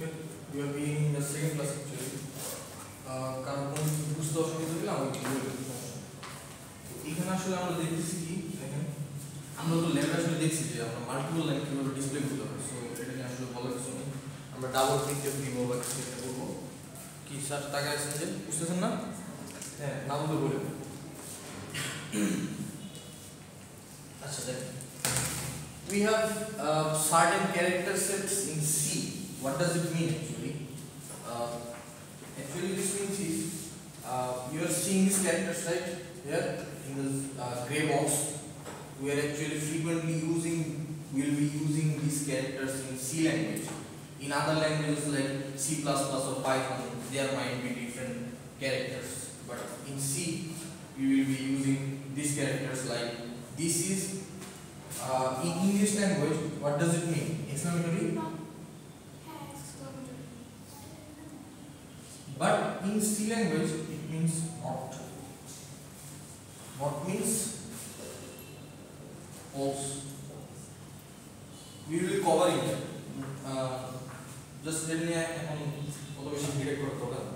Okay, we are being in the second class actually. কারণ কোন বুঝতে অসুবিধা হলে আমাকে বলবেন। এখানে আসলে আমরা দেখতেছি কি দেখেন আমরা তো ল্যাবে আসলে দেখছি যে আমরা মাল্টিপল লাইন কিভাবে ডিসপ্লে করতে হবে। সো এটা নিয়ে আসলে বলার কিছু নেই। আমরা ডাবল ক্লিক দিব বা কিছু একটা করব। কি স্যার টাকা আছেন যে বুঝতেছেন না? হ্যাঁ নাম তো বলে। আচ্ছা দেখেন we have certain character sets in C. What does it mean actually? Actually this means is you are seeing these characters right here in this gray box. We are actually frequently will be using these characters in C language. In other languages like C++ or Python, there might be different characters, but in C we will be using these characters like this is in English language, what does it mean? Exclamatory? But in C language, it means not. Not means false. We will cover it. Just let me automation direct program.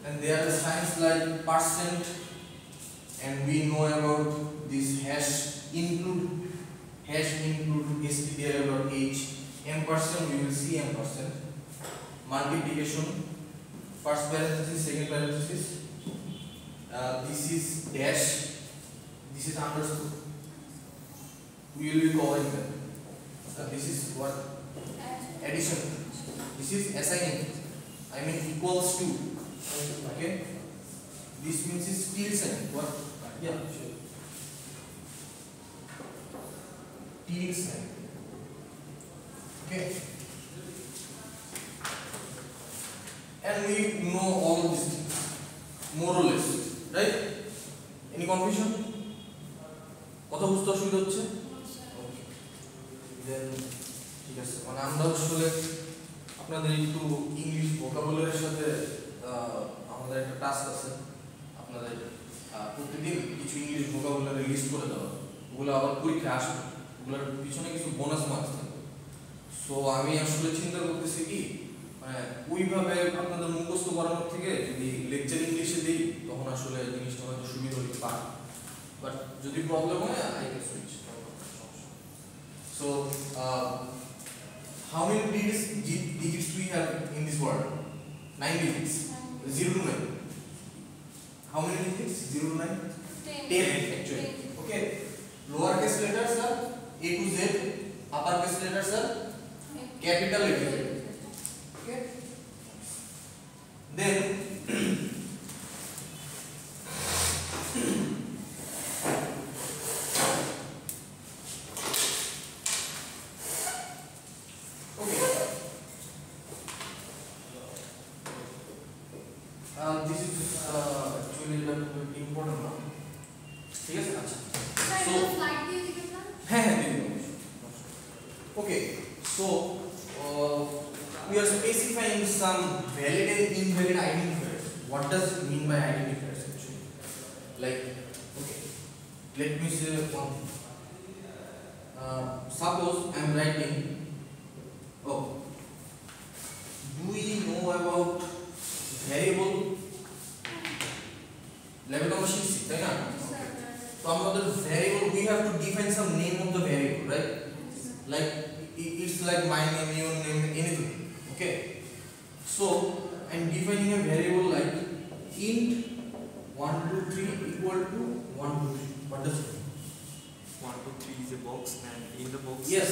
And there are signs like percent, and we know about this hash include stdio.h, ampersand we will see ampersand, multiplication, first parenthesis, second parenthesis, this is dash, this is underscore. We will be covering that. This is what? Addition. This is assigning. I mean equals to. Okay. This means is tilde sign. What? Yeah. Sure. Tilde sign. Okay. And we know all of these things more or less, right? Any confusion? কথা বুঝতে অসুবিধা হচ্ছে? Okay. Then ঠিক আছে মানে আমরা আসলে আপনাদের একটু ইংলিশ ভোকাবুলারির সাথে আমাদের একটা টাস্ক আছে আপনাদের প্রতিদিন কিছু ইংলিশ ভোকাবুলারি লিস্ট করে দেওয়া ওগুলো আবার পরীক্ষায় আসবে ওগুলোর পিছনে কিছু বোনাস মার্কস থাকবে সো আমি আসলে চিন্তা করতেছি কি মানে ওইভাবে আপনাদের মুখস্থ করানোর থেকে যদি লেকচার ইংলিশে দিই তখন আসলে জিনিসটা হয়তো সুবিধা হতে পারে বাট যদি প্রবলেম হয় I can switch so how many digits do we have in this word? 9 digits. 0 to 9. How many digits? 0 to 9? 10 actually. Okay. Lowercase letters are A to Z. Uppercase letters are capital A to Z. Okay. Then this is actually very important now. ठीक है अच्छा so slide दिए कितना है okay so we are specifying some valid and invalid identifiers. What does it mean by identifiers actually? Like okay let me say one suppose I am writing oh do we know about variable level of machine C right now so another variable we have to define some name of the variable right like it's like my name your name anything okay so I'm defining a variable like int 123 equal to 123 what does it mean 123 is a box and in the box yes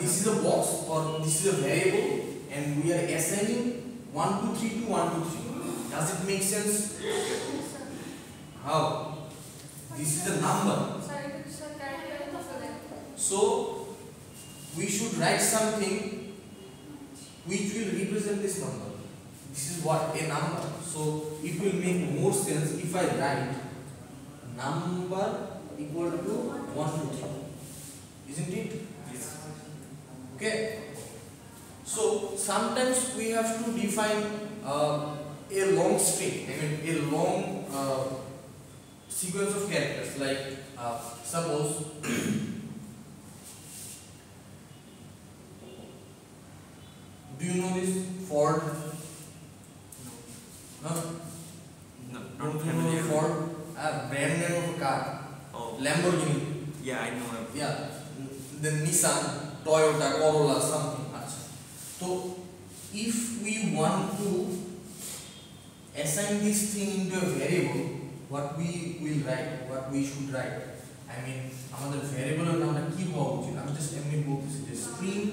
this is a box or this is a variable and we are assigning 123 to 123 does it make sense how this is a number so we should write something which will represent this number this is what a number so it will make more sense if I write number equal to 123 isn't it yes okay so sometimes we have to define a long string I mean a long sequence of characters like suppose do you know this Ford? No. No. No. Don't Not you know familiar. Ford? Brand name of a car. Oh. Lamborghini. Yeah, I know. Yeah. Then Nissan, Toyota, Corolla, something. So if we want to assign this thing into a variable, what we will write, what we should write. I mean, আমাদের variable এর নামটা কি হওয়া উচিত? আমি just এমনি বলতেছি যে string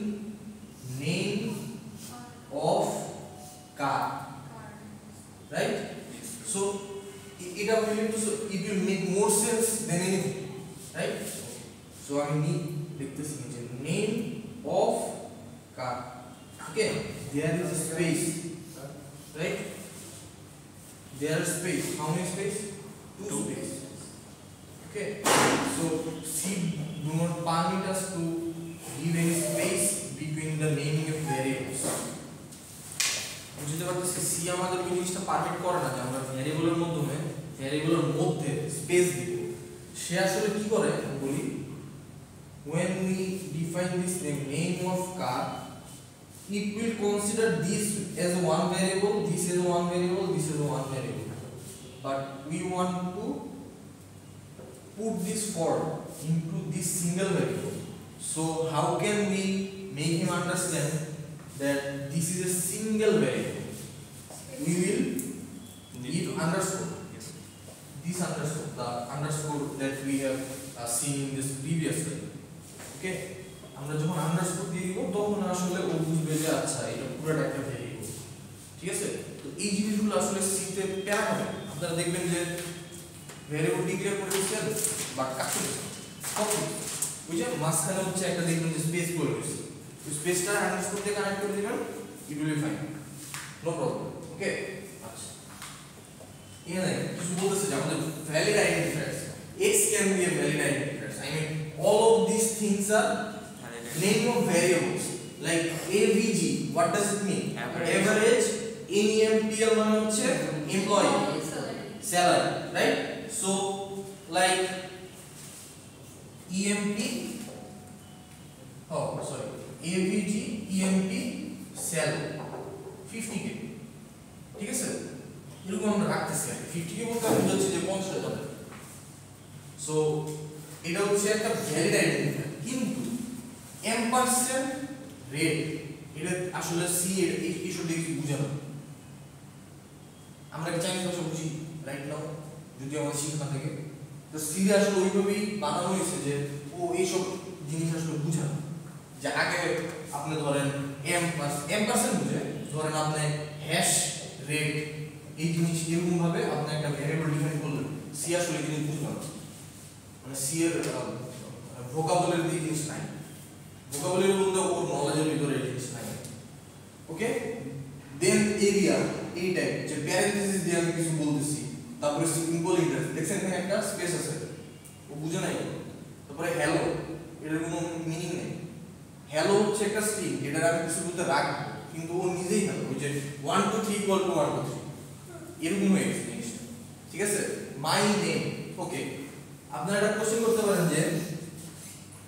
name of car, right? Yes. So it will make more sense than anything, right? So I need this name of car. Okay, there is a space, right? There is space. How many space? Two space. Okay. So C do not permit us to give any space between the naming of variables. বুঝতে পারতেছি C আমাদের এই জিনিসটা permit করে না যে আমরা ভ্যারিয়েবলের মধ্যে স্পেস দিব। সে আসলে কি করে আমি বলি, when we define this name of car, it will consider this as one variable, this as one variable, this as one variable, but we want to put this for into this single variable. So how can we make him understand that this is a single variable? We will need underscore. Yes. This underscore, the underscore that we have seen in this previous slide. Okay, আমরা যখন underscore দিয়ে দিব তখন আসলে ও বুঝবে যে আচ্ছা এটা পুরোটা একটা ভেরিয়েবল। ঠিক আছে, তো এই জিনিসগুলো আসলে সিতে প্যারা হবে। আপনারা দেখবেন যে ভেরিয়েবল ডিক্লেয়ার করে দিচ্ছেন বাট কাটতে দিচ্ছেন কখন ওই যে মাঝখানে হচ্ছে একটা দেখবেন যে স্পেস করে দিচ্ছে, ওই স্পেসটা আন্ডারস্কোর দিয়ে কানেক্ট করে দিবেন, it will be fine, no problem. Okay, আচ্ছা এখানে কিছু বলতেছে যে আমাদের valid identifiers, X can be a valid identifiers. I mean all of these things are name of variables like avg. What does it mean? Average. NEMPL মানে হচ্ছে employee salary, right? So like emp, oh sorry, avg emp salary 50k, ঠিক আছে, এরকম আমরা রাখতেছি। 50k বলতে আমি বুঝাচ্ছি যে 50,000। সো এটা হচ্ছে একটা ভ্যালিড আইডেন্টিফায়ার, কিন্তু এম্পারসেন্ট রেট এটা আসলে সি এই সব কিছু বুঝে না। আমরা কি চাইনিজ ভাষা বুঝি রাইট নাও, যদি আমাদের শিক্ষা থেকে, তো সি আসলে ওইভাবেই বানানো হয়েছে যে ও এইসব জিনিস আসলে বুঝে না। যে আগে আপনি ধরেন এম্পারসেন্ট বুঝে, ধরেন আপনি হ্যাশ রেট এই জিনিস এরকম ভাবে আপনি একটা ভ্যারিয়েবল ডিফাইন করলেন, সি আসলে এই জিনিস বুঝবে না। মানে সি এর ভোকাবুলারি এই জিনিস নাই, ভোকাবুলারি বলতে ওর নলেজের ভিতরে এই জিনিস নাই। ওকে, দেন এরিয়া এই টাইপ যে প্যারেনথেসিস দিয়ে আমি কিছু বলতেছি, তারপরে সিম্বল ইন্টারেস্ট দেখছেন এখানে একটা স্পেস আছে, ও বুঝে নাই। তারপরে হ্যালো, এর কোনো মিনিং নেই। হ্যালো হচ্ছে একটা স্ট্রিং, এটার আমি কিছু বলতে রাখবো, কিন্তু ও নিজেই হ্যালো, ওই যে 1 2 3 = 1 2 3 এরকম হয়ে গেছে জিনিসটা। ঠিক আছে, মাই নেম। ওকে, আপনারা একটা কোশ্চেন করতে পারেন যে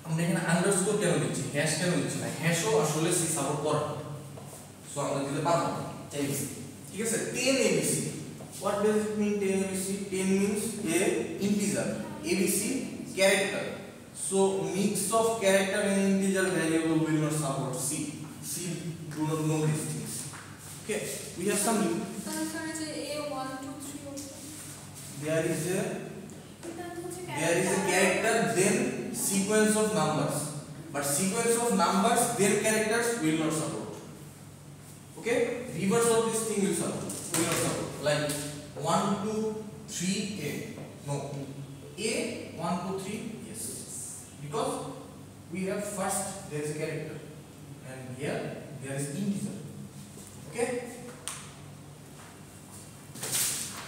আমরা এখানে আন্ডারস্কোর কেন দিচ্ছি, হ্যাশ কেন দিচ্ছি না? হ্যাশও আসলে সি সাপোর্ট করে, সো আমরা দিতে পারবো না, চাইছি। ঠিক আছে, 10 abc, what does it mean 10 abc? 10 means a integer, abc character, so mix of character and integer variable will not support c. C do not know these things. Okay, we have some, A1 2 3 also. there is a character then sequence of numbers, but sequence of numbers then characters will not support. Okay, reverse of this thing will not support, like 1 2 3 a, no, a 1 2 3 yes, because we have first there is a character and here there is integer. Okay,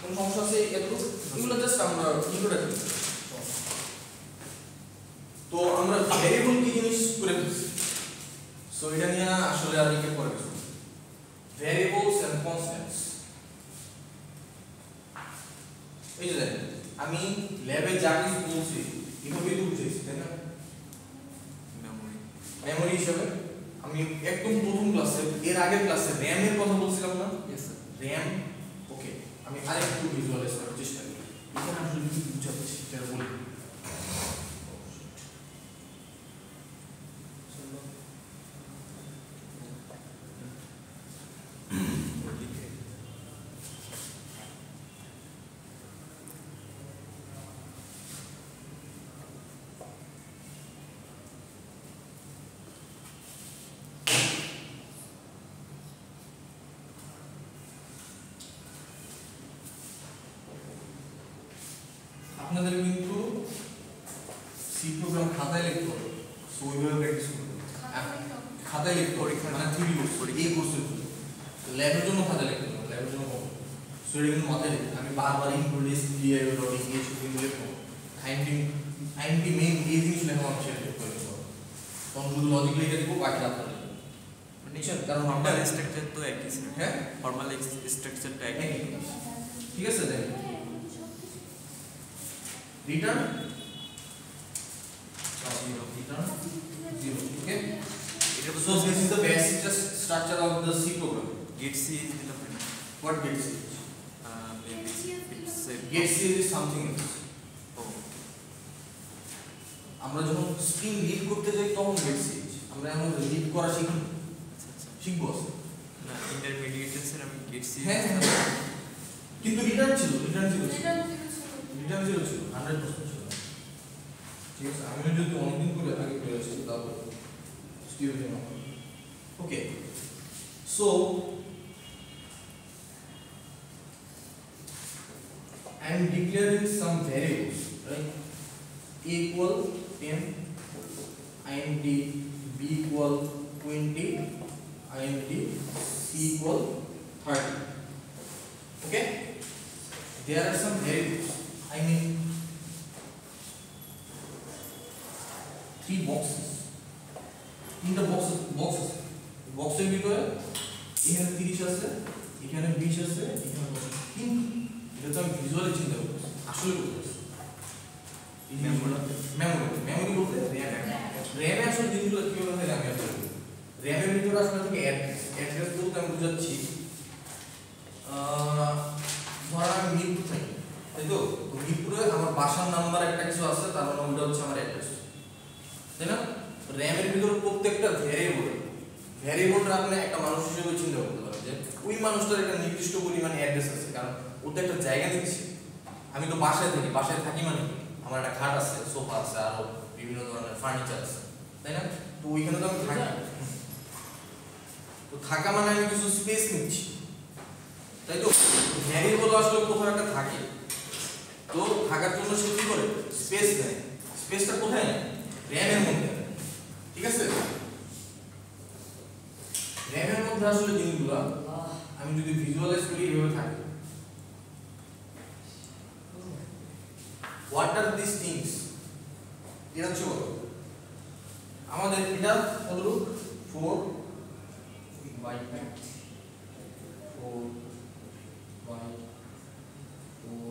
কোন সমস্যা আছে? এগুলো just আমরা introduction. তো আমরা variable কি জিনিস করে ফেলছি, সো এটা নিয়ে আসলে আর কি পড়ে গেছে। ভ্যারিয়েবলস এন্ড কনস্ট্যান্টস, এই যে আমি ল্যাবে যা কিছু বলছি এভাবেই তো বুঝেছি, তাই না? মেমোরি হিসেবে আমি আমি একদম প্রথম ক্লাসে এর আগের ক্লাসে র্যাম এর কথা বলছিলাম না? Yes, sir. র্যাম ওকে আমি আরেকটু ভিজুয়ালাইজ করার চেষ্টা করি এখানে আসলে কি বুঝাচ্ছি সেটা বলি আপনাদের কিন্তু সি প্রোগ্রাম খাতায় লিখতে হবে সো ওইভাবে প্র্যাকটিস করতে হবে খাতায় লিখতে হবে মানে থিওরি কোর্স এই কোর্সের জন্য ল্যাবের জন্য খাতায় লিখতে হবে ল্যাবের জন্য কম সো এটা কিন্তু মাথায় লিখতে আমি বারবার ইনক্লুডিস ক্লিয়ার ডটিং এই সব কিন্তু লিখবো আইএনটি মেইন এই জিনিস লেখা আমি শেয়ার করে দেবো তখন শুধু লজিক লিখে দেবো বাকি আপনারা লিখবেন বুঝছেন কারণ আমরা Formal structure তো একই স্যার। হ্যাঁ Formal structure টা একই। একই ঠিক আছে দেন return zero okay so this is the basic structure of the C program Get C is development. what get C Maybe it's a get C is something else Oh, আমরা যখন string read করতে যাই তখন get C আমরা এখন read করা শিখি আচ্ছা আচ্ছা। শিখবো না ইন্টারমিডিয়েট স্যার আমি get C হ্যাঁ কিন্তু রিটার্ন ছিল রিটার্ন জিরো ছিল রিটার্ন জিরো ছিল 100% ছিল ঠিক আছে আমি যদি অনেকদিন করে আগে করে আসছি তারপর স্টিল না okay so I am declaring some variables right a equal 10 int b equal 20 int c equal 30 okay there are some variables I mean three boxes in the boxes ভিতরে এখানে 30 আছে এখানে 20 আছে এখানে 10 কিন্তু এটা তো আমি ভিজুয়ালি চিন্তা করতেছি আসলে করতেছি মেমোরি বলতে র্যাম আসলে জিনিসগুলো কিভাবে হয় আমি আসলে র্যামের ভিতরে আসলে থেকে অ্যাড্রেস বলতে আমি বুঝাচ্ছি ধর আমি মিরপুর থাকি তাই তো মিরপুরে আমার বাসার নাম্বার একটা কিছু আছে তার মানে ওটা হচ্ছে আমার অ্যাড্রেস তাই না র্যামের ভিতরে প্রত্যেকটা ভ্যারিয়েবলটা আপনি একটা মানুষ হিসেবে চিন্তা করতে পারেন যে ওই মানুষটার একটা নির্দিষ্ট পরিমাণে অ্যাড্রেস আছে কারণ ওর তো একটা জায়গা দিচ্ছে আমি তো বাসায় থাকি মানে আমার একটা খাট আছে সোফা আছে আরো বিভিন্ন ধরনের ফার্নিচার আছে তাই না তো ওইখানে তো আমি থাকি তো থাকা মানে আমি কিছু স্পেস নিচ্ছি তাই তো ভ্যারিয়েবল আসলে কোথাও একটা থাকে তো থাকার জন্য সে কি করে স্পেস নেয় স্পেসটা কোথায় নেয় র্যামের মধ্যে ঠিক আছে র্যামের মধ্যে আসলে জিনিসগুলো আমি যদি ভিজুয়ালাইজ করি এইভাবে থাকে হোয়াট আর দিস থিংস এটা হচ্ছে আমাদের এটা হলো 4 বাই 4 বাই 4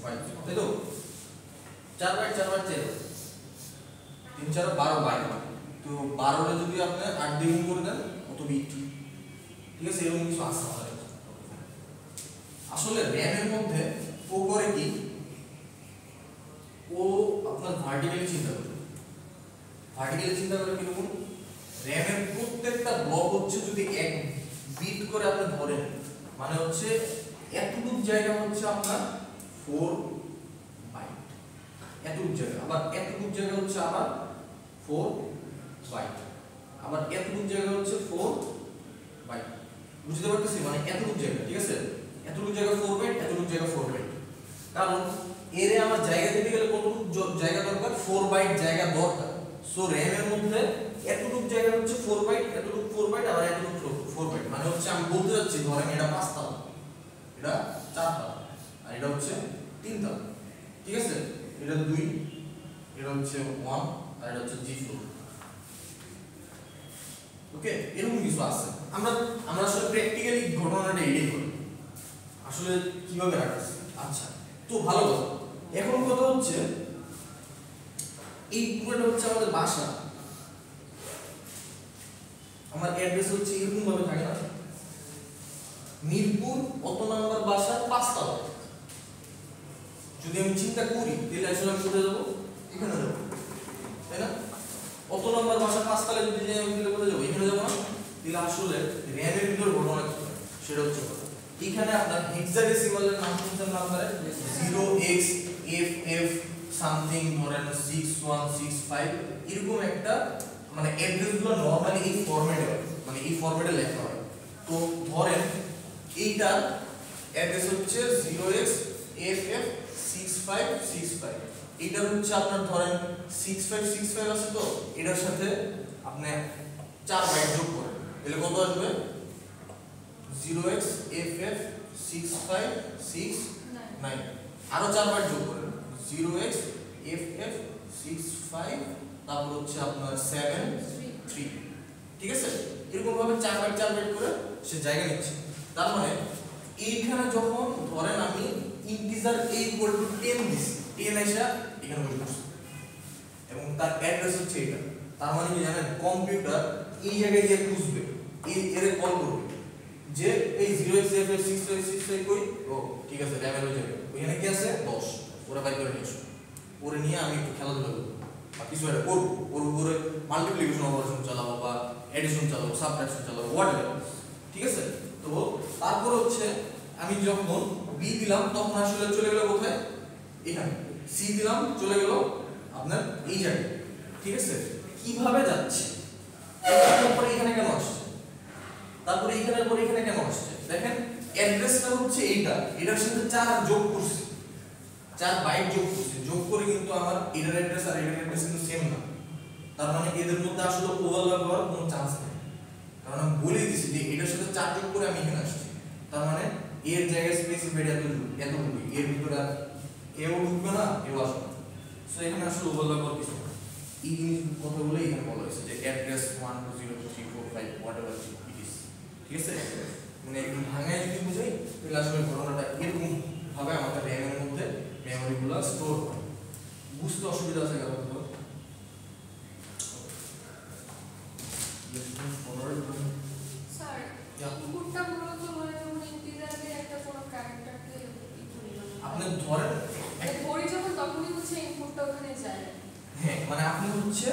5 তাই তো 4 বাই 4 বাই 4 3 4 12 বাই তো 12 রে যদি আপনি 8 দিয়ে গুণ করে দেন কত বিট ঠিক আছে এরকম কিছু আছে আমাদের আসলে র্যামের মধ্যে ও করে কি ও আপনার ভার্টিক্যালি চিন্তা করে কিরকম র্যামের প্রত্যেকটা ব্লক হচ্ছে যদি এক বিট করে আপনি ধরেন মানে হচ্ছে এতটুকু জায়গা হচ্ছে আপনার 4 বাইট এতটুকু জায়গা আবার এতটুকু জায়গা হচ্ছে আবার 4 বাইট আবার এতটুকু জায়গা হচ্ছে 4 বাইট বুঝতে পারতেছি মানে এতটুকু জায়গা ঠিক আছে এতটুকু জায়গা 4 বাইট এতটুকু জায়গা 4 বাইট কারণ এরে আমার জায়গা দিতে গেলে কতটুকু জায়গা দরকার 4 বাইট জায়গা দরকার সো RAM এর মধ্যে এতটুকু জায়গা হচ্ছে 4 বাইট এতটুকু 4 বাইট আর এতটুকু 4 বাইট মানে হচ্ছে আমি বলতে যাচ্ছি ধরেন এটা 5 তালা এটা 4 তালা আর এটা হচ্ছে 3 তালা ঠিক আছে এটা 2 এটা হচ্ছে 1 আর এটা হচ্ছে G4 ওকে এরকম কিছু আছে আমরা আসলে প্র্যাকটিক্যালি ঘটনাটা এটাই করি আসলে কিভাবে রাখছি আচ্ছা তো ভালো কথা এখন কথা হচ্ছে এই পুরোটা হচ্ছে আমাদের বাসা আমার অ্যাড্রেস হচ্ছে এরকম ভাবে থাকে না, মিরপুর অত নাম্বার বাসার 5 তলা। যদি আমি চিন্তা করি তাহলে আসলে আমি কোথায় যাবো? এখানে যাবো, তাই না? অত নাম্বার বাসার 5 তলায় যদি যাই আমি তাহলে কোথায় যাবো? এখানে যাবো না? তাহলে আসলে র্যামের ভিতর ঘটনা কি সেটা হচ্ছে এখানে আপনার হেক্সাডেসিমালের নাম শুনছেন না আপনারা? 0xFF সামথিং ধরেন 6165 এরকম একটা মানে অ্যাড্রেসগুলো নরমালি এই ফরম্যাটে হয়, মানে এই ফরম্যাটে লেখা হয়। তো ধরেন এইটা অ্যাড্রেস হচ্ছে 0xFF6565, এটা হচ্ছে আপনার ধরেন 6565 আছে, তো এটার সাথে আপনি 4 বাইট যোগ করেন তাহলে কত আসবে? 0xFF6569, আরো 4 বাইট যোগ করেন 0xFF65 তারপর হচ্ছে আপনার 73, ঠিক আছে? এরকম ভাবে 4 বাইট করে সে জায়গা নিচ্ছে। তার মানে এইখানে যখন ধরেন আমি ইন্টিজার a = 10 দিছি, 10 আইসা এখানে বসে এবং তার অ্যাড্রেস হচ্ছে এটা। তার মানে কি জানেন, কম্পিউটার এই জায়গায় গিয়ে খুঁজবে, এর কল করবে যে এই 0xFF6565 কই, ও ঠিক আছে র্যামের হয়ে যাবে, ওখানে কি আছে 10, ওরা বাইর করে নিয়ে আসো, ওরে নিয়ে আমি একটু খেলাধুলা করবো বা কিছু একটা করবো, ওর উপরে মাল্টিপ্লিকেশন অপারেশন চালাবো বা এডিশন চালাবো, সাবট্রাকশন চালাবো, হোয়াটএভার, ঠিক আছে? তো তারপর হচ্ছে আমি যখন বি দিলাম তখন আসলে চলে গেল কোথায়? এখানে। সি দিলাম চলে গেল আপনার এই জায়গায়, ঠিক আছে? কিভাবে যাচ্ছে? তারপরে এখানে কেন আসছে? তারপরে এখানের পরে এখানে কেন আসছে? দেখেন অ্যাড্রেসটা হচ্ছে এইটা, এটার সাথে 4 যোগ করছি, 4 বাইট যোগ করছি, যোগ করে কিন্তু আমার এটার অ্যাড্রেস আর এটার অ্যাড্রেস কিন্তু সেম না। তার মানে এদের মধ্যে আসলে ওভারল্যাপ হওয়ার কোনো চান্স নেই, কারণ আমি বলে দিয়েছি যে এটার সাথে 4 যোগ করে আমি এখানে আসছি। তার মানে এর জায়গায় স্পেসিফাইড এতটুকু, এর ভিতরে এও ঢুকবে না, এও আসবে না। সো এখানে আসলে ওভারল্যাপ হওয়ার কিছু না। এই জিনিস কথা বলে এখানে বলা হয়েছে যে অ্যাড্রেস 1202345 হোয়াটএভার ইট ইজ, ঠিক আছে? মানে একটু ভাঙায় যদি বুঝাই তাহলে আসলে ঘটনাটা এরকম ভাবে আমাদের র্যামের মধ্যে মেমোরিগুলো স্টোর হয়। বুঝতে অসুবিধা আছে কারণ তো স্যার ইনপুটটা মূলত মানে যেমন ইন্টিজারে একটা কোনো ক্যারেক্টারকে আপনি ধরেন ধরি যখন তখনই হচ্ছে ইনপুটটা ওখানে যায়। হ্যাঁ, মানে আপনি হচ্ছে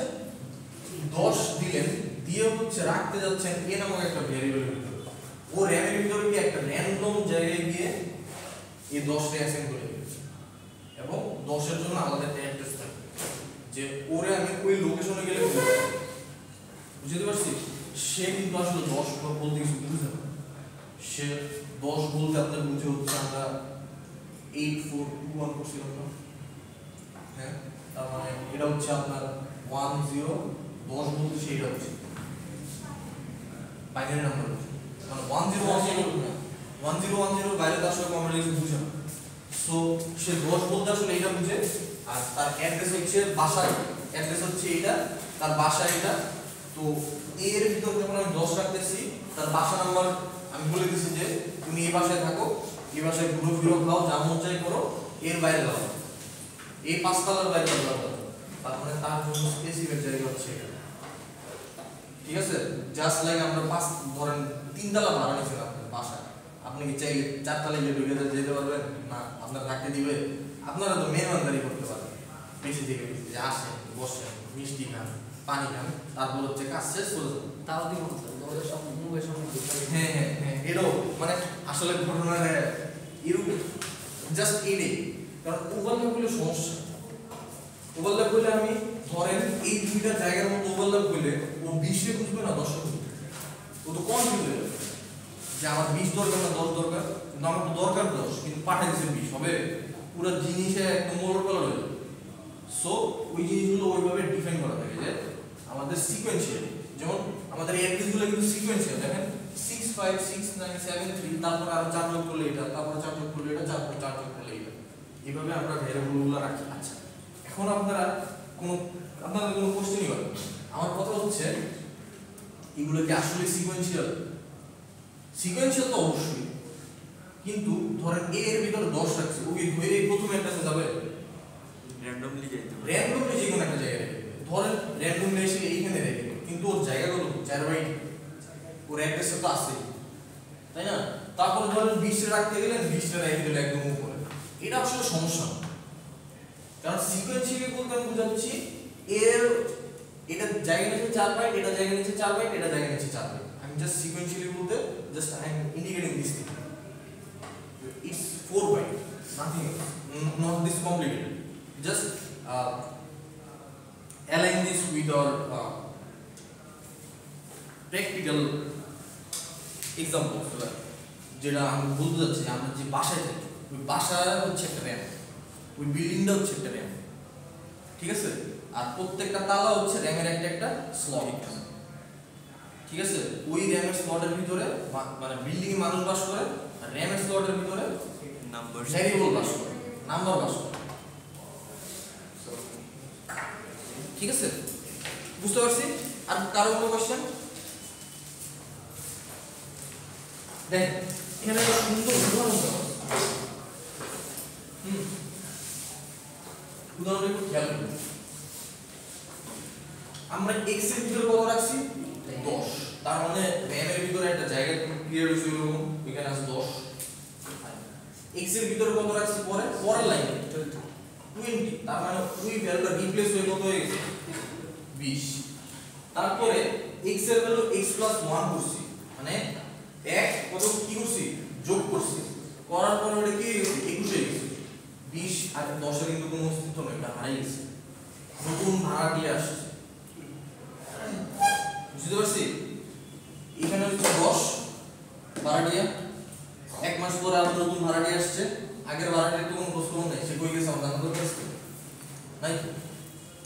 10 দিলেন, দিয়ে হচ্ছে রাখতে যাচ্ছেন এ নামক একটা ভেরিয়েবলের ভিতরে, ও র্যামের ভিতরে কি একটা র্যান্ডম জায়গায় গিয়ে এই 10 টা অ্যাসাইন করে দিবে এবং 10 এর জন্য আলাদা একটা অ্যাড্রেস থাকবে যে ওরে আমি ওই লোকেশনে গেলে বুঝতে পারছি। সে কিন্তু আসলে 10 বলতে কিছু বুঝে না, সে 10 বলতে আপনার বুঝে হচ্ছে আমরা 8421 করছিলাম না, হ্যাঁ? তার মানে এটা হচ্ছে আপনার 10 10 বলতে সেইটা হচ্ছে বাইনারি নাম্বার হচ্ছে, মানে 1010 বাইরে তো আসলে আমরা কিছু বুঝে না। সো সে 10 বলতে আসলে এটা বুঝে, আর তার অ্যাড্রেস হচ্ছে বাসায়, অ্যাড্রেস হচ্ছে এটা, তার বাসা এটা। তো এর ভিতর যখন আমি 10 রাখতেছি, তার বাসা নাম্বার আমি বলে দিছি যে তুমি এই বাসায় থাকো, এই বাসায় ঘুরো ফিরো খাও, যা মন চাই করো, এর বাইরে যাও, এই 5 তলার বাইরে যাও। তার মানে তার জন্য স্পেসিফিক জায়গা হচ্ছে এটা, ঠিক আছে? জাস্ট লাইক আমরা 5 ধরেন 3 তলা ভাড়া নিয়েছিলাম আপনার বাসা, আপনি কি চাইলে 4 তলায় গিয়ে ঢুকে যেতে পারবেন না? আপনার রাখতে দিবে? আপনারা তো মেহমানদারি করতে পারবেন, বেশি থেকে বেশি যে আসেন বসেন মিষ্টি খান পানি খান, তারপর হচ্ছে কাজ শেষ করে যাবেন, তাও দিব না স্যার, ওদের সব মুভের সঙ্গে হ্যাঁ হ্যাঁ হ্যাঁ, এটাও মানে আসলে ঘটনা এরকম জাস্ট এটাই। কারণ ওভারল্যাপ হলে সমস্যা, ওভারল্যাপ হলে আমি ধরেন এই দুইটা জায়গার মধ্যে ওভারল্যাপ হলে ও 20 এ বুঝবে না 10 এ বুঝবে, ও তো কনফিউজ হয়ে যাবে যে আমার 20 দরকার না 10 দরকার, কিন্তু আমার তো দরকার 10 কিন্তু পাঠাই দিচ্ছে 20, হবে পুরো জিনিসে একদম মোড় করা হয়ে যাবে। সো ওই জিনিসগুলো ওইভাবে ডিফাইন করা থাকে যে আমাদের সিকোয়েন্সিয়াল, যেমন আমাদের অ্যাড্রেসগুলো কিন্তু সিকোয়েন্সিয়াল, দেখেন 656973, তারপর আরো 4 যোগ করলে এটা, তারপর 4 যোগ করলে এটা, তারপর 4 যোগ করলে এটা, এইভাবে আমরা ভেরিয়েবলগুলো রাখি। আচ্ছা, এখন আপনাদের কোনো কোশ্চেনই হবে, আমার কথা হচ্ছে এগুলো কি আসলে সিকোয়েন্সিয়াল? সিকোয়েন্সিয়াল তো অবশ্যই, কিন্তু ধরেন এ এর ভিতরে 10 রাখছে, ওকে ধরে প্রথমে একটা যাবে র্যান্ডমলি যাইতে পারে, র্যান্ডমলি যে কোনো একটা জায়গায় রেখে দেবে, ধরেন র্যান্ডমলি এসে এইখানে রেখে দেবে, কিন্তু ওর জায়গাগুলো 4 বাইট ওর অ্যাড্রেসে তো আছে, তাই না? তারপর ধরেন 20 রাখতে গেলেন 20টা রেখে দিলেন একদম উপরে, এটা আসলে সমস্যা না। কারণ সিকোয়েন্সিয়ালি বলতে আমি বুঝাচ্ছি এর এটা জায়গা নিচে 4 বাইট, এটা জায়গা নিচে 4 বাইট, এটা জায়গা নিচে 4 বাইট। আমি জাস্ট সিকোয়েন্সিয়ালি বলতে just I am indicating this thing. It's 4 byte, nothing else, not this complicated. Just align this with our practical examples. যেটা আমি বলতে যাচ্ছি, আমরা যে বাসায় থাকি ওই বাসা হচ্ছে একটা র্যাম, ওই বিল্ডিংটা হচ্ছে একটা র্যাম, ঠিক আছে? আর প্রত্যেকটা তালা হচ্ছে র্যামের একটা একটা স্লট, ঠিক আছে? ওই র্যামের স্লটের ভিতরে মানে বিল্ডিং এ মানুষ বাস করে, আর র্যামের স্লটের ভিতরে numbers. ভ্যারিয়েবল বাস করে, নাম্বার বাস করে, ঠিক আছে? বুঝতে পারছি? আর কারো কোনো কোশ্চেন? দেখ এখানে একটা সুন্দর উদাহরণ দেওয়া আছে। উদাহরণ একটু খেয়াল করুন। আমরা x এর ভিতরে কত রাখছি? 10। তার মানে র্যামের ভিতরে একটা জায়গা ক্লিয়ার হইছে এরকম, এখানে আছে 10। x এর ভিতরে কত রাখছি পরে? পরের লাইনে 20। তার মানে ওই ভ্যালুটা রিপ্লেস হয়ে কত হয়ে গেছে? 20। তারপরে x এর ভ্যালু x + 1 করছি, মানে এক কত কি করছি? যোগ করছি, করার পরে ওটা কি হয়ে গেছে? 21 হয়ে গেছে। 20 আর 10 এর কিন্তু কোনো অস্তিত্ব নেই, এটা হারিয়ে গেছে, নতুন ভাড়া দিয়ে আসছে। বুঝতে পারছি? এখানে হচ্ছে 10 ভাড়াটিয়া, এক মাস পরে আবার নতুন ভাড়াটিয়া আসছে, আগের ভাড়াটির তো কোনো প্রশ্ন নেই, সে কই গেছে আমরা জানার দরকার আছে নাই।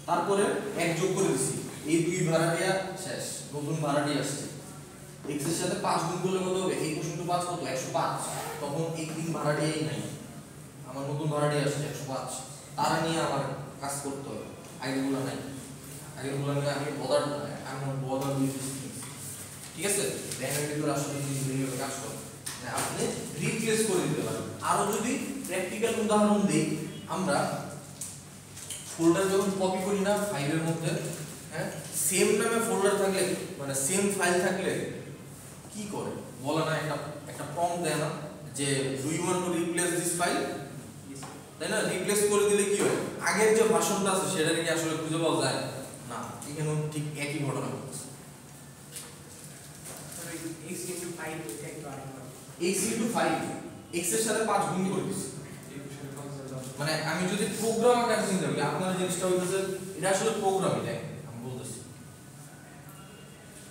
তারপরে এক যোগ করে দিছি, এই দুই ভাড়াটিয়া শেষ, নতুন ভাড়াটিয়া আসছে। x এর সাথে 5 গুণ করলে কত হবে? 21 * 5 কত? 105। তখন এই তিন ভাড়াটিয়াই নাই, আমার নতুন ভাড়াটিয়া আসছে 105, তারা নিয়ে আমার কাজ করতে হবে, আগেরগুলো নাই। আগেরগুলো নিয়ে আমি বদার ঠিক আছে? র্যামের ভিতরে আসলে জিনিসগুলো কাজ করে না, আপনি রিপ্লেস করে দিতে পারেন। আরো যদি প্র্যাকটিক্যাল উদাহরণ দেই, আমরা ফোল্ডার যখন কপি করি না 5 এর মধ্যে, হ্যাঁ, সেম নামে ফোল্ডার থাকলে মানে সেম ফাইল থাকলে কি করে বলে না, একটা প্রম্পট দেয় না যে do you want to replace this file, তাই না? রিপ্লেস করে দিলে কি হয়? আগের যে ভাষণটা আছে সেটা কি আসলে খুঁজে পাওয়া যায় না, এখানেও ঠিক একই ঘটনা ঘটছে। x into 5 একটু আরেকবার x into 5 x এর সাথে 5 গুণ করে দিছি, মানে আমি যদি প্রোগ্রাম আকারে চিন্তা করি, আপনারা জিনিসটা হইতেছে এটা আসলে প্রোগ্রামই, দেখ আমি বলতেছি।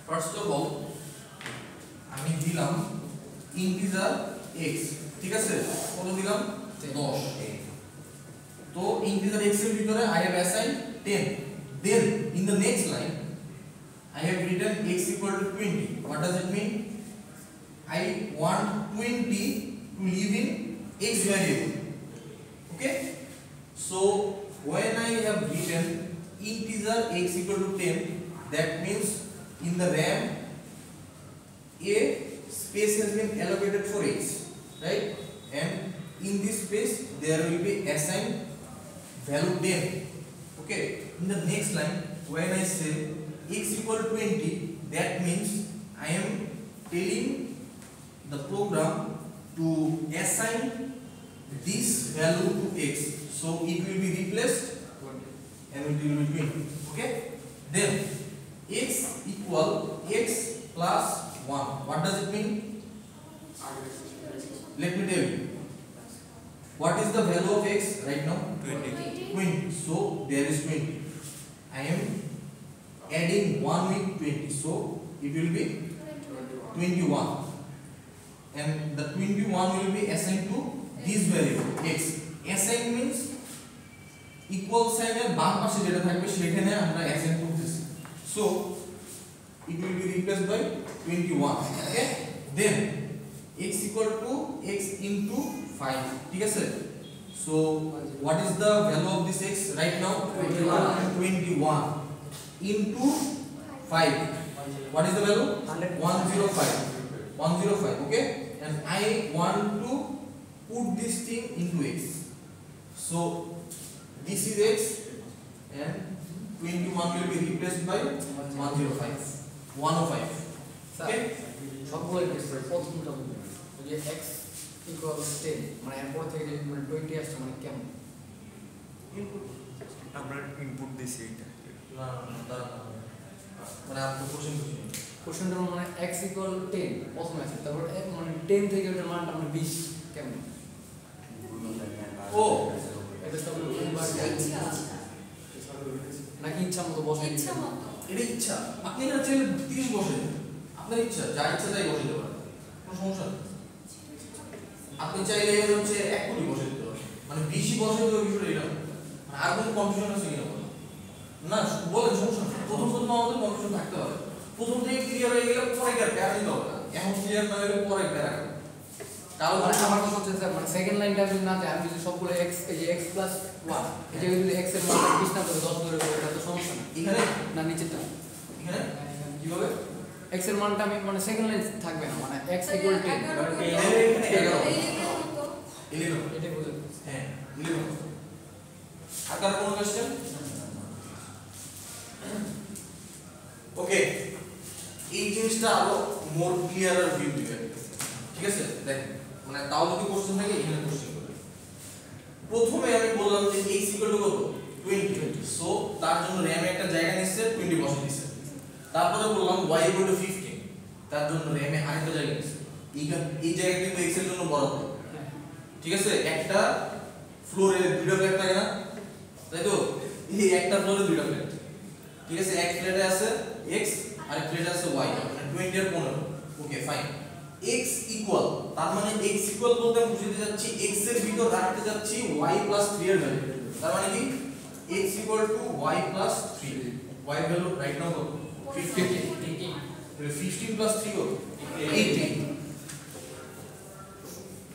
ফার্স্ট অফ অল আমি দিলাম ইন্টিজার x, ঠিক আছে? কত দিলাম? 10। তো ইন্টিজার x এর ভিতরে I have assigned 10. Then in the next line I have written x equal to 20. What does it mean? I want 20 to live in x variable. Okay? So when I have written integer x equal to 10, that means in the RAM a space has been allocated for x, right? And in this space there will be assigned value 10. Okay? In the next line when I say x equal to 20, that means I am telling the program to assign this value to x, so it will be replaced and it will be 20. Okay? Then x equal x plus 1. What does it mean? Let me tell you. What is the value of x right now? 20. So there is 20. I am adding 1 with 20, so it will be 21. And the 21 will be assigned to this variable x. Assign means equal sign এর বাম পাশে যেটা থাকবে সেখানে আমরা assign করতেছি, so it will be replaced by 21. Okay? Then x equal to x into 5, ঠিক আছে? So what is the value of this x right now? 21 into 5. What is the value? 105. 105. Okay? And I want to put this thing into x. So this is x and 21 will be replaced by 105. 105. Sir সবগুলো ক্ষেত্রে প্রথমটা বলবেন যে x equal 10 মানে এরপর থেকে যে মানে 20 আসছে মানে কেমন আমরা ইনপুট দিছি এটা না মানে আপনি কোশ্চেন বুঝিনি কোশ্চেনটা মানে x ইকুয়াল 10 প্রথমে আছে তারপর মানে 10 থেকে ওটার মানটা মানে 20 কেমন ও এটা তো নাকি ইচ্ছা মতো বসে ইচ্ছা মতো এটা ইচ্ছা আপনি এটা চাইলে 30 বসে আপনার ইচ্ছা যা ইচ্ছা তাই বসে দিতে পারেন কোনো সমস্যা নেই আপনি চাইলে হচ্ছে 1 কোটি বসে দিতে পারেন মানে 20 বসে দিতে বিষয়টা এটা মানে আর কোনো কনফিউশন আছে কিনা বলেন না বলেন সমস্যা নেই প্রথম আমাদের কনফিউশন থাকতে হবে প্রথম থেকে ক্লিয়ার হয়ে গেলে পরে আর প্যারা দিতে হবে না এখন ক্লিয়ার না হলে পরে প্যারা খাবে কারণ মানে আমার কথা হচ্ছে স্যার মানে সেকেন্ড লাইনটা যদি না যায় আমি যদি সবগুলো x এই যে x প্লাস 1 এই যে যদি x এর মান 20 না করে 10 ধরে করে এটা তো সমস্যা না এখানে না নিচেরটা এখানে কিভাবে x এর মানটা আমি মানে সেকেন্ড লাইন থাকবে না মানে x ইকুয়াল 10 11 এটা বুঝুন হ্যাঁ 11 আর কার কোনো কোশ্চেন ওকে এই জিনিসটা আরো মোর ক্লিয়ার ভিউ দিবে ঠিক আছে দেখেন মানে তাও যদি কোশ্চেন থাকে এখানে কোশ্চেন করবে প্রথমে আমি বললাম যে x কত 20 সো তার জন্য RAM এ একটা জায়গা নিচ্ছে 20 বসে দিয়েছে তারপরে বললাম y 15 তার জন্য RAM এ আরেকটা জায়গা নিচ্ছে এই জায়গা কিন্তু x এর জন্য বরাদ্দ ঠিক আছে একটা ফ্লোরে দুইটা ফ্ল্যাট থাকে না তাই তো এই একটা ফ্লোরে দুইটা ফ্ল্যাট ঠিক আছে এক ফ্ল্যাটে আছে x আর এক ফ্ল্যাটে আছে y মানে 20 আর 15 ওকে ফাইন x ইকুয়াল তার মানে x ইকুয়াল বলতে আমি বুঝাতে যাচ্ছি x এর ভিতর রাখতে যাচ্ছি y 3 এর ভ্যালু তার মানে কি x equal to y 3 y value right now কত 15 প্লাস 3 কত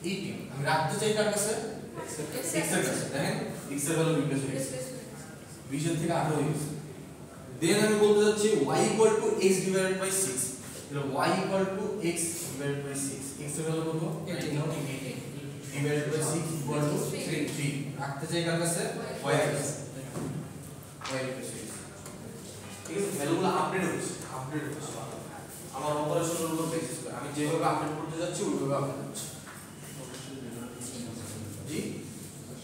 18 আমি রাখতে চাই কার কাছে x এর কাছে দেখেন x এর ভ্যালু রিপ্লেস হয়ে গেছে 20 এর থেকে 18 হয়ে গেছে দেন আমি বলতে যাচ্ছি y equal to x divided by 6 তাহলে y equal to x divided by 6 x এর ভ্যালু কত 18 ডিভাইডেড বাই 6 ইকুয়াল টু 3 রাখতে চাই কার কাছে y এর কাছে y রিপ্লেস হয়ে গেছে ঠিক আছে ভ্যালুগুলো আপডেট হচ্ছে আমার অপারেশনের উপর বেসিস করে আমি যেভাবে আপডেট করতে যাচ্ছি ওইভাবে আপডেট হচ্ছে জি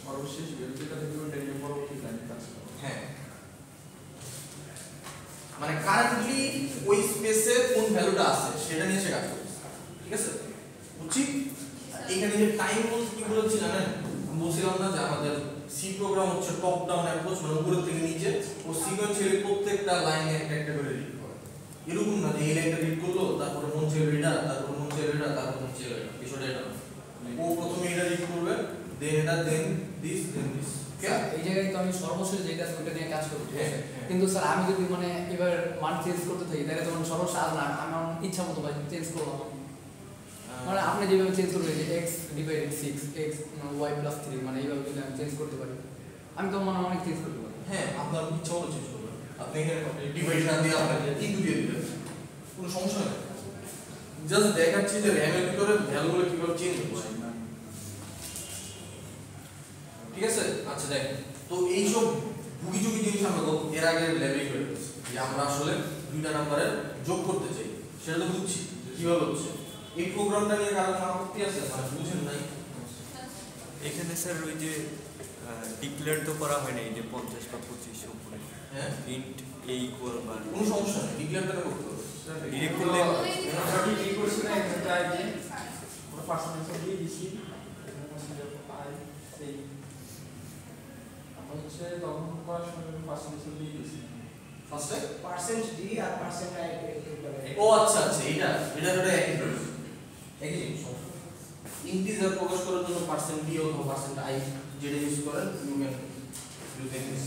সর্বশেষ বেলুটা থেকে ডেলিভারি পরবর্তী লাইনে কাজ করে হ্যাঁ মানে কারেন্টলি ওই স্পেসে কোন ভ্যালুটা আছে সেটা নিয়ে সে কাজ করছে ঠিক আছে বুঝছি এখানে যে টাইম বলতে কি বলেছি জানেন আমি বলছিলাম না যে আমাদের সি প্রোগ্রাম হচ্ছে টপ ডাউন অ্যাপ্রোচ মানে উপর থেকে নিচে ও সিকোয়েন্সিয়ালি প্রত্যেকটা লাইনে একটা একটা করে রিড করে এরকম না যে এই লাইনটা রিড করলো তারপরে মন ছেড়ে রিডার তারপরে মন ছেড়ে রিডার তারপরে মন ছেড়ে রিডার বিষয়টা এটা না ও প্রথমে এটা রিড করবে দেন এটা দেন দিস এই জায়গায় তো আমি সর্বশেষ যেটা আছে ওটা নিয়ে কাজ করব ঠিক আছে হ্যাঁ। কিন্তু স্যার আমি যদি মানে এবার মান চেঞ্জ করতে থাকি তাহলে তো মানে সর্বশেষ আর না আমি আমার ইচ্ছা মতো ভাই চেঞ্জ করলাম মানে আপনি যেভাবে চেঞ্জ করবেন যে x divided 6 x y plus 3 মানে এইভাবে যদি আমি চেঞ্জ করতে পারি আমি তো মানে অনেক চেঞ্জ করতে পারি হ্যাঁ আপনার ইচ্ছা মতো চেঞ্জ করবেন আপনি এখানে ডিভাইড না দিয়ে আপনার ইনটু দিয়ে দিবেন কোনো সমস্যা নেই জাস্ট দেখাচ্ছি যে র্যামের ভিতরে ভ্যালুগুলো কিভাবে চেঞ্জ হচ্ছে ঠিক আছে আচ্ছা দেখ তো এই সব ভুগিচুগি জিনিস আমরা এর আগে লেভেল করে দিয়েছি যে আমরা আসলে দুইটা নাম্বারের যোগ করতে চাই সেটা তো বুঝছি কিভাবে হচ্ছে এই প্রোগ্রামটা নিয়ে কারো আপত্তি আছে মানে বুঝেন নাই এখানে স্যার ওই যে ডিক্লেয়ার তো করা হয় না এই যে 50 বা 25 উপরে হ্যাঁ ইন্ট a ইকুয়াল বা কোনো সমস্যা নেই ডিক্লেয়ারটা করতে হবে ডিরেক্ট করলে আমরা কি করছি না একটা যে আমরা পার্সেন্টেজ দিয়ে দিছি আই সেই আমরা হচ্ছে তখন করার সময় পার্সেন্টেজ দিয়ে দিছি ফার্স্টে percent d R percent i ও আচ্ছা আচ্ছা এটা একই জিনিস একই জিনিস ইন্টিজার প্রকাশ করার জন্য পার্সেন্ট ডি অথবা পার্সেন্ট আই যেটা ইউজ করেন you can use this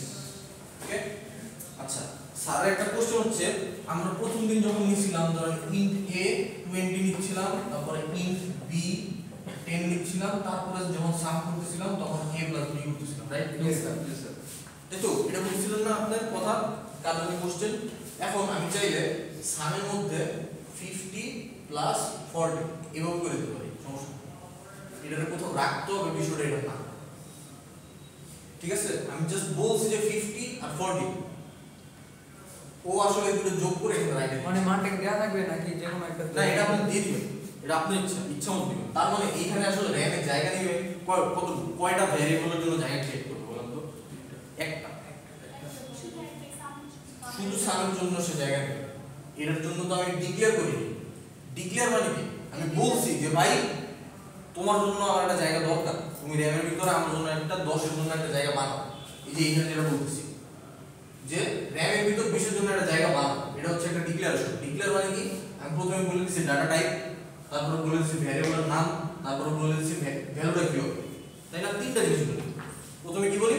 okay আচ্ছা স্যার একটা কোশ্চেন হচ্ছে আমরা প্রথম দিন যখন নিছিলাম ধরেন int a 20 নিচ্ছিলাম তারপরে int b 10 নিচ্ছিলাম তারপরে যখন সাম করতেছিলাম তখন a + b করতেছিলাম রাইট ইয়েস স্যার তাই তো এটা বলছিলেন না আপনার কথা কারণে কোশ্চেন এখন আমি চাইলে সামের মধ্যে 50 প্লাস 40 এভাবে করে দিতে পারি সমস্যা এটার কোথাও রাখতে হবে বিষয়টা এটা না ঠিক আছে আমি জাস্ট বলছি যে 50 আর 40 ও আসলে দুটো যোগ করে এখানে রাখে মানে মানটা কি দেওয়া থাকবে নাকি যে কোনো একটা না, এটা আপনি দিয়ে দিবেন, এটা আপনার ইচ্ছা মতো দিবেন। তার মানে এইখানে আসলে র্যামের জায়গা নিবে কয়টা ভ্যারিয়েবলের জন্য জায়গা ক্রিয়েট করবে বলেন তো? একটা, শুধু সামের জন্য সে জায়গা নেবে। এটার জন্য তো আমি ডিক্লেয়ার করি। ডিক্লেয়ার মানে কি, আমি বলছি যে ভাই তোমার জন্য আমার একটা জায়গা দরকার, তুমি র্যামের ভিতরে আমার জন্য একটা 10 এর জন্য একটা জায়গা বানাও। এই যে এখানে যেটা বলতেছি যে র্যামের ভিতর 20 এর জন্য একটা জায়গা বানাও, এটা হচ্ছে একটা ডিক্লেয়ারেশন। ডিক্লেয়ার মানে কি, আমি প্রথমে বলে দিচ্ছি ডাটা টাইপ, তারপরে বলে দিচ্ছি ভ্যারিয়েবলের নাম, তারপরে বলে দিচ্ছি ভ্যালুটা কি হবে, তাই না? তিনটা জিনিস বলি। প্রথমে কি বলি,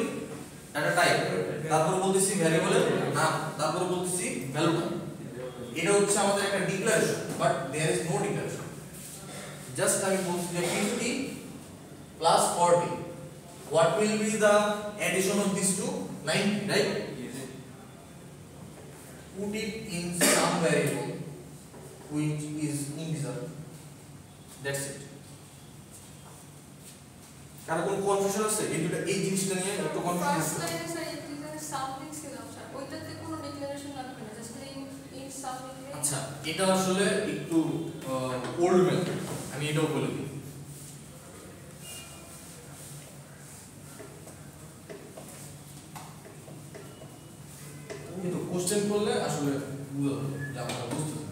ডাটা টাইপ, তারপরে বলতেছি ভ্যারিয়েবলের নাম, তারপরে বলতেছি ভ্যালুটা। এটা হচ্ছে আমাদের একটা declaration, but there is no declaration. Just আমি বলছি যে 50 plus 40, what will be the addition of these two? 90, right? Put it in some variable which is integer. That's it. কারণ কোন কনফিউশন আছে এই দুটো, এই জিনিসটা নিয়ে একটু কনফিউশন ফার্স্ট আছে। লাইনে স্যার ইন্টিজার সাম লিখছিলাম স্যার, ওইটাতে কোনো ডিক্লারেশন লাগবে না, জাস্ট ইন সাম লিখলে। আচ্ছা, এটা আসলে একটু ওল্ড মেথড, আমি এটাও বলে দিই। কিন্তু কোশ্চেন করলে আসলে বুঝা যাবে যে আমরা বুঝতে পারি।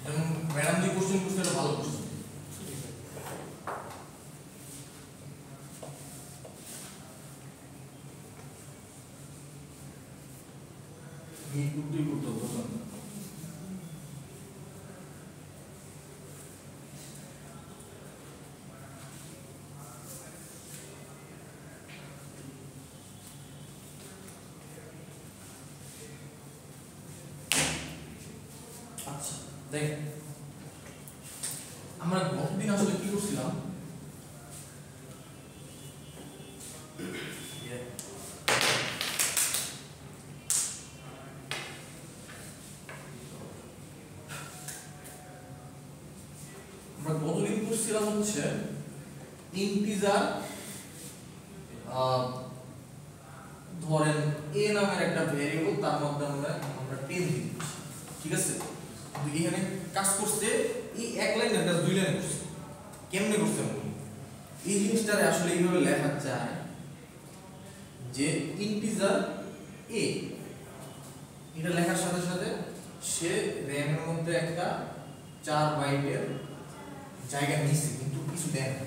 যেমন ম্যাডাম যে কোশ্চেন করতে, এটা ভালো কোশ্চেন। করতে বললাম না। আচ্ছা দেখেন, আমরা গতদিন আসলে কি করছিলাম, আমরা গতদিন করছিলাম হচ্ছে ইন্টিজার, ধরেন a নামের একটা ভেরিয়েবল, তার মধ্যে আমরা 10 দিই, ঠিক আছে? কিন্তু এখানে কাজ করতে এই এক লাইনের কাজ দুই লাইনে করছে। কেমনে করছে আমি এই জিনিসটারে আসলে এইভাবে লেখা যায় যে ইন্টিজার a, এটা লেখার সাথে সাথে সে র্যামের মধ্যে একটা 4 বাইটের জায়গা নিচ্ছে, কিন্তু কিছু দেয় না,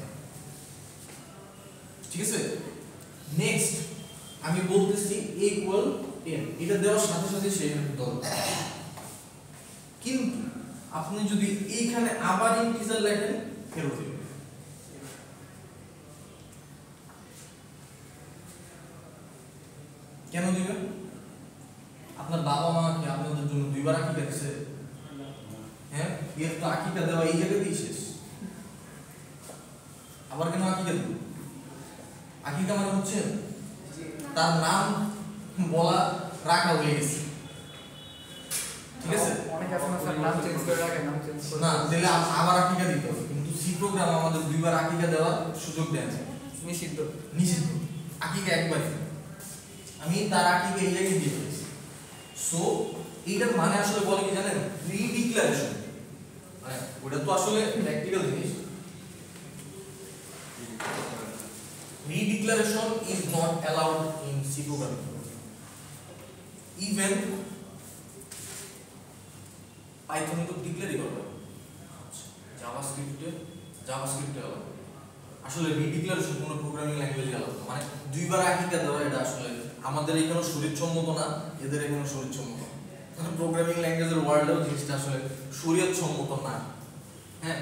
ঠিক আছে? নেক্সট আমি বলতেছি a = 10, এটা দেওয়ার সাথে সাথে সে ধরবে। কিন্তু আপনি যদি এইখানে আবার ইন্টিজার লেখেন, ফেরত দিবেন। কেন দিবেন? আপনার বাবা মা কি আপনাদের জন্য দুইবার আকিকা দিছে? হ্যাঁ, এর তো আকিকা দেওয়া এই জায়গাতেই শেষ। আবার কেন আকিকা দিব? আকিকা মানে হচ্ছে তার নাম বলা রাখা হয়ে গেছে, ঠিক আছে? অনেক আছে না স্যার, নাম চেঞ্জ করে রাখে, নাম চেঞ্জ করে না দিলে আবার আকিকা দিতে হবে, কিন্তু সি প্রোগ্রাম আমাদের দুইবার আকিকা দেওয়ার সুযোগ দেয় না, নিষিদ্ধ। নিষিদ্ধ। আকিকা একবারই, আমি তার আকিকা এই জায়গায় দিয়ে দিয়েছি। সো এইটার মানে আসলে বলে কি জানেন, রিডিক্লারেশন। মানে ওটা তো আসলে প্র্যাকটিক্যাল জিনিস। Redeclaration is not allowed in C programming. Even Python তো ডিক্লেয়ারই করবে, জাভাস্ক্রিপ্টে আলাদা। আসলে রিডিক্লারেশন কোনো প্রোগ্রামিং ল্যাঙ্গুয়েজে আলাদা, মানে দুইবার আকিকা দেওয়া, এটা আসলে আমাদের এখানে শরীয়তসম্মত না, এদের এখানে শরীয়তসম্মত। মানে প্রোগ্রামিং ল্যাঙ্গুয়েজের ওয়ার্ল্ডেও জিনিসটা আসলে শরীয়তসম্মত না। হ্যাঁ,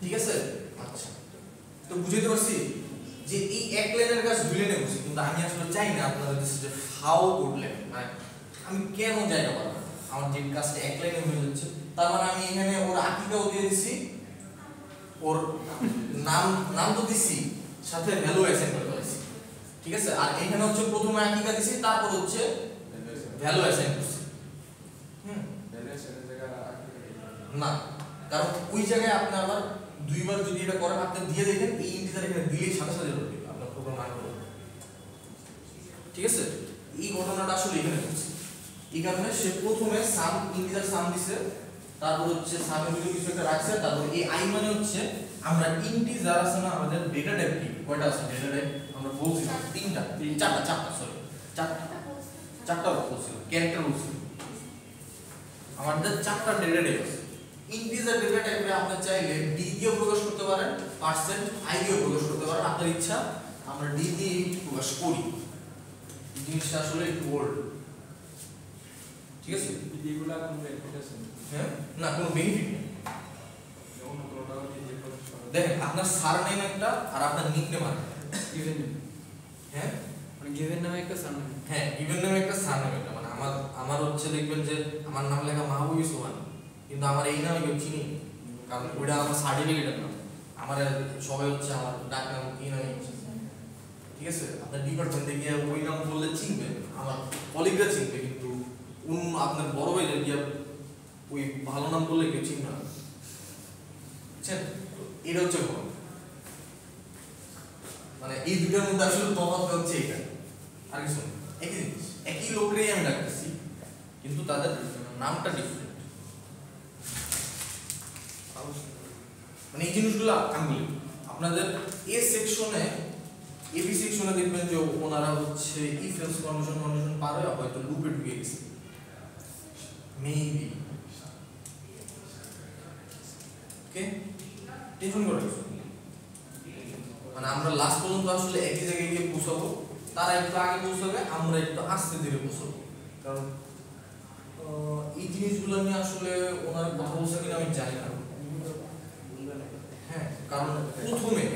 ঠিক আছে? আচ্ছা, তো বুঝতে পারছি যে এই এক লাইনের কাজ দুই লাইনে বসে, কিন্তু আমি আসলে চাই না আপনাদের কাছে যে হাউ করলেন, মানে আমি কেন জায়গা পাবো, আমার যে কাজটা এক লাইনে হয়ে যাচ্ছে, তার মানে আমি এখানে ওর আকিকাও দিয়ে দিছি, ওর নাম তো দিছি, সাথে ভ্যালু অ্যাসাইন করে দিয়েছি, ঠিক আছে? আর এখানে হচ্ছে প্রথমে আকিকা দিছি, তারপর হচ্ছে ভ্যালু অ্যাসাইন করছি। না, কারণ ওই জায়গায় আপনি আবার দুইবার যদি এটা করেন, আপনি দিয়ে দেখেন এই ইন্টিজার এখানে দিলেই সাথে সাথে ধরবে, আপনার প্রোগ্রাম রান করবে, ঠিক আছে? এই ঘটনাটা আসলে এখানে হচ্ছে। এই কারণে সে প্রথমে সাম ইন্টিজার সাম দিছে, তারপর হচ্ছে সামের ভিতরে কিছু একটা রাখছে, তারপর এই আই মানে হচ্ছে আমরা ইন্টিজার আছে না আমাদের ডেটা টাইপ কি কয়টা আছে ডেটা টাইপ আমরা বলছি চারটা সরি চারটা বলছি ক্যারেক্টার বলছি আমাদের চারটা ডেটা টাইপ আছে। ইন্টিজার ডেটা টাইপে আপনি চাইলে ডি দিয়ে প্রকাশ করতে পারেন, পার্সেন্ট আই দিয়ে প্রকাশ করতে পারেন, আপনার ইচ্ছা। আমরা ডি দিয়ে প্রকাশ করি, এই জিনিসটা আসলে একটু ওল্ড, ঠিক আছে? এগুলা কোনো বেনিফিট আছে? হ্যাঁ, না কোনো বেনিফিট নেই। যেমন কোনোটাও দিয়ে প্রকাশ করা যায়। দেখেন আপনার সারনেম একটা আর আপনার নিকনেম একটা, গিভেন হ্যাঁ মানে গিভেন নামে একটা সারনেম। হ্যাঁ ইভেন নামে একটা সারনেম একটা, মানে আমার হচ্ছে দেখবেন যে আমার নাম লেখা মাহবুব সুবহান, কিন্তু আমার এই নামে কেউ চিনি, কারণ ওইটা আমার সার্টিফিকেটের নাম, আমার সবাই হচ্ছে আমার ডাক নাম এই নামে চিনি, ঠিক আছে? আপনার ডিপার্টমেন্টে গিয়ে ওই নাম বললে চিনবে, আমার কলিগরা চিনবে, কিন্তু আপনার বড় ভাইরা গিয়ে ওই ভালো নাম বললে কেউ চিনবে না, বুঝছেন? এটা হচ্ছে ঘটনা। মানে এই দুটার মধ্যে আসলে তফাৎ হচ্ছে এটা, আর কিছু না। একই জিনিস, একই লোকরেই আমি ডাকতেছি, কিন্তু তাদের নামটা ডিফারেন্ট। মানে এই জিনিসগুলো আমি আপনাদের এ সেকশনে এবি সেকশনে দেখবেন যে ওনারা হচ্ছে ইফ এলস কন্ডিশন পার হয়ে হয়তো লুপে ঢুকে গেছে মেবি, ওকে? টেনশন করে কিছু নেই। মানে আমরা লাস্ট পর্যন্ত আসলে একই জায়গায় গিয়ে পৌঁছাবো, তারা একটু আগে পৌঁছাবে, আমরা একটু আস্তে ধীরে পৌঁছাবো, কারণ এই জিনিসগুলো নিয়ে আসলে ওনারা কথা বলছে কিনা আমি জানি না। হ্যাঁ, কারণ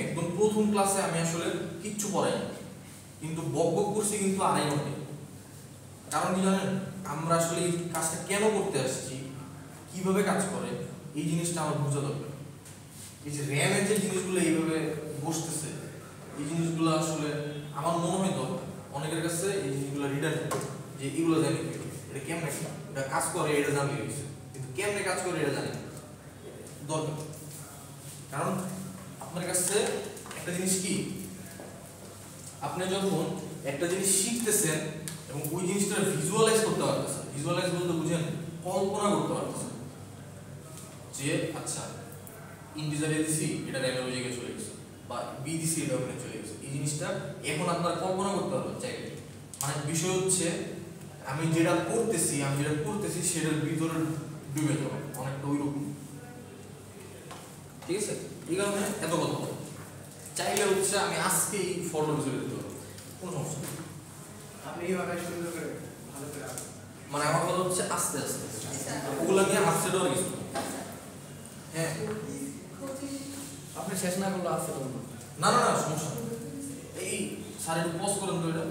একদম প্রথম ক্লাসে আমি আসলে কিচ্ছু পড়াই না, কিন্তু বক করছি কিন্তু আড়াই ঘন্টা। কারণ কি জানেন, আমরা আসলে এই কাজটা কেন করতে আসছি, কিভাবে কাজ করে, এই জিনিসটা আমার বোঝা দরকার। এই যে র্যামের যে জিনিসগুলো এইভাবে বসতেছে, এই জিনিসগুলো আসলে আমার মনে হয় দরকার অনেকের কাছে এই জিনিসগুলো রিটার্ন, যে এগুলো জানি এটা কেমনে এটা কাজ করে, এটা জানলে গেছে, কিন্তু কেমনে কাজ করে এটা জানি দরকার। কারণ আপনার কাছে একটা জিনিস কি, আপনি যখন একটা জিনিস শিখতেছেন এবং ওই জিনিসটা ভিজুয়ালাইজ করতে পারতেছেন, ভিজুয়ালাইজ বলতে বুঝেন কল্পনা করতে পারতেছেন যে আচ্ছা ইন্টিজারে দিছি এটা র্যামের ওই জায়গায় চলে গেছে, বা বি দিছি এটা ওখানে চলে গেছে, এই জিনিসটা এখন আপনার কল্পনা করতে পারবেন চাইলে। মানে বিষয় হচ্ছে আমি যেটা করতেছি সেটার ভিতরে ডুবে যাবো, অনেকটা ওই রকম, ঠিক আছে? এই কারণে এত কথা বলো, চাইলে হচ্ছে আমি আজকেই ফটো চলে দিতে পারবো, কোনো সমস্যা নেই। আপনি এইভাবে সুন্দর করে ভালো করে মানে আমার কথা হচ্ছে আস্তে আস্তে ওগুলো নিয়ে হাসতে দেওয়ার কিছু না। হ্যাঁ আপনি শেষ না করলে আসতে পারবেন না সমস্যা নেই। এই স্যার একটু পজ করেন তো এটা।